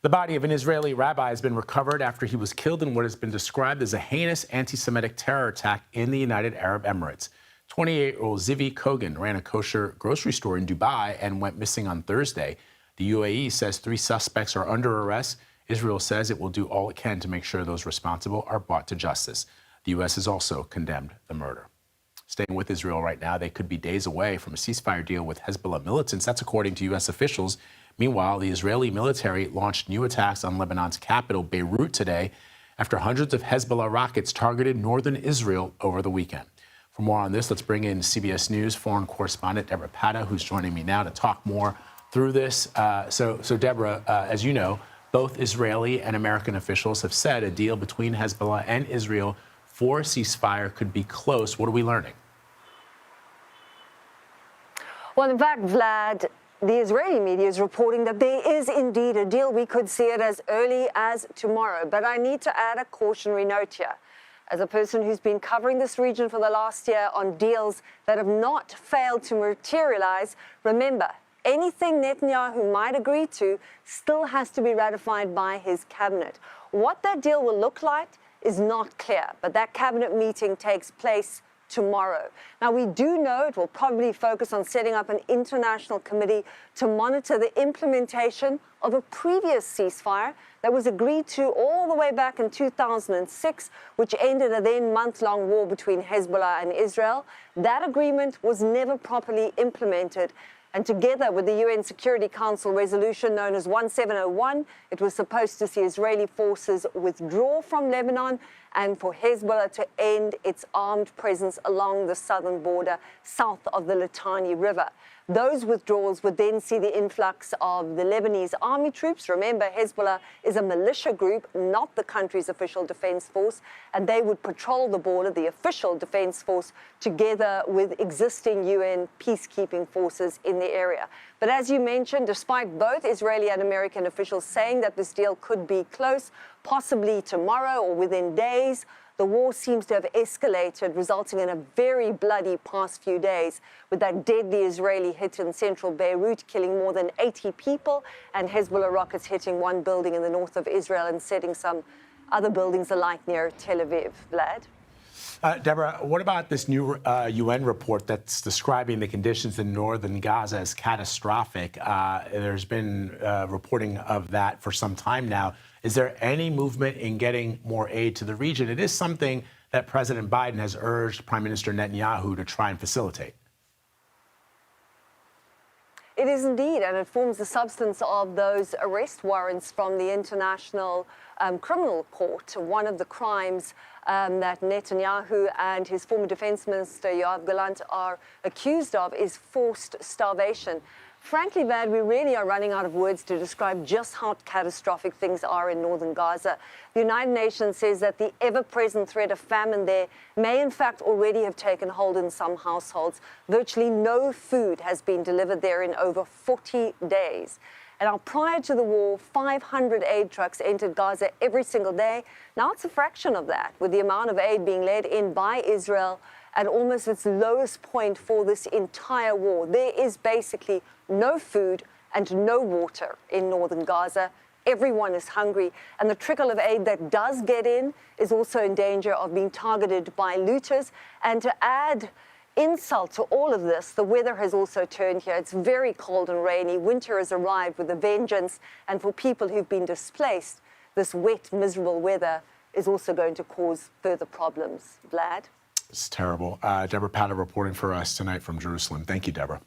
The body of an Israeli rabbi has been recovered after he was killed in what has been described as a heinous anti-Semitic terror attack in the United Arab Emirates. 28-year-old Zivi Kogan ran a kosher grocery store in Dubai and went missing on Thursday. The UAE says 3 suspects are under arrest. Israel says it will do all it can to make sure those responsible are brought to justice. The U.S. has also condemned the murder. Staying with Israel right now, they could be days away from a ceasefire deal with Hezbollah militants. That's according to U.S. officials. Meanwhile, the Israeli military launched new attacks on Lebanon's capital, Beirut, today after hundreds of Hezbollah rockets targeted northern Israel over the weekend. For more on this, let's bring in CBS News foreign correspondent Deborah Pata, who's joining me now to talk more through this. So Deborah, as you know, both Israeli and American officials have said a deal between Hezbollah and Israel for a ceasefire could be close. What are we learning? Well, in fact, Vlad, the Israeli media is reporting that there is indeed a deal. We could see it as early as tomorrow. But I need to add a cautionary note here. As a person who's been covering this region for the last year on deals that have not failed to materialize, remember, anything Netanyahu might agree to still has to be ratified by his cabinet. What that deal will look like is not clear, but that cabinet meeting takes place tomorrow. Now, we do know it will probably focus on setting up an international committee to monitor the implementation of a previous ceasefire that was agreed to all the way back in 2006, which ended a then month-long war between Hezbollah and Israel. That agreement was never properly implemented. And together with the UN Security Council resolution known as 1701, it was supposed to see Israeli forces withdraw from Lebanon and for Hezbollah to end its armed presence along the southern border south of the Litani River. Those withdrawals would then see the influx of the Lebanese army troops. Remember, Hezbollah is a militia group, not the country's official defense force, and they would patrol the border, the official defense force, together with existing UN peacekeeping forces in the area. But as you mentioned, despite both Israeli and American officials saying that this deal could be close, possibly tomorrow or within days, the war seems to have escalated, resulting in a very bloody past few days, with that deadly Israeli hit in central Beirut, killing more than 80 people, and Hezbollah rockets hitting one building in the north of Israel and setting some other buildings alight near Tel Aviv. Vlad? Deborah, what about this new UN report that's describing the conditions in northern Gaza as catastrophic? There's been reporting of that for some time now. Is there any movement in getting more aid to the region? It is something that President Biden has urged Prime Minister Netanyahu to try and facilitate. It is indeed, and it forms the substance of those arrest warrants from the International Criminal Court. One of the crimes that Netanyahu and his former defense minister, Yoav Gallant, are accused of is forced starvation. Frankly, Vlad, we really are running out of words to describe just how catastrophic things are in northern Gaza. The United Nations says that the ever-present threat of famine there may in fact already have taken hold in some households. Virtually no food has been delivered there in over 40 days. And now, prior to the war, 500 aid trucks entered Gaza every single day. Now it's a fraction of that, with the amount of aid being led in by Israel at almost its lowest point for this entire war. There is basically no food and no water in northern Gaza. Everyone is hungry, and the trickle of aid that does get in is also in danger of being targeted by looters. And to add insult to all of this, the weather has also turned here. It's very cold and rainy. Winter has arrived with a vengeance, and for people who've been displaced, this wet, miserable weather is also going to cause further problems. Vlad? It's terrible. Deborah Pata reporting for us tonight from Jerusalem. Thank you, Deborah.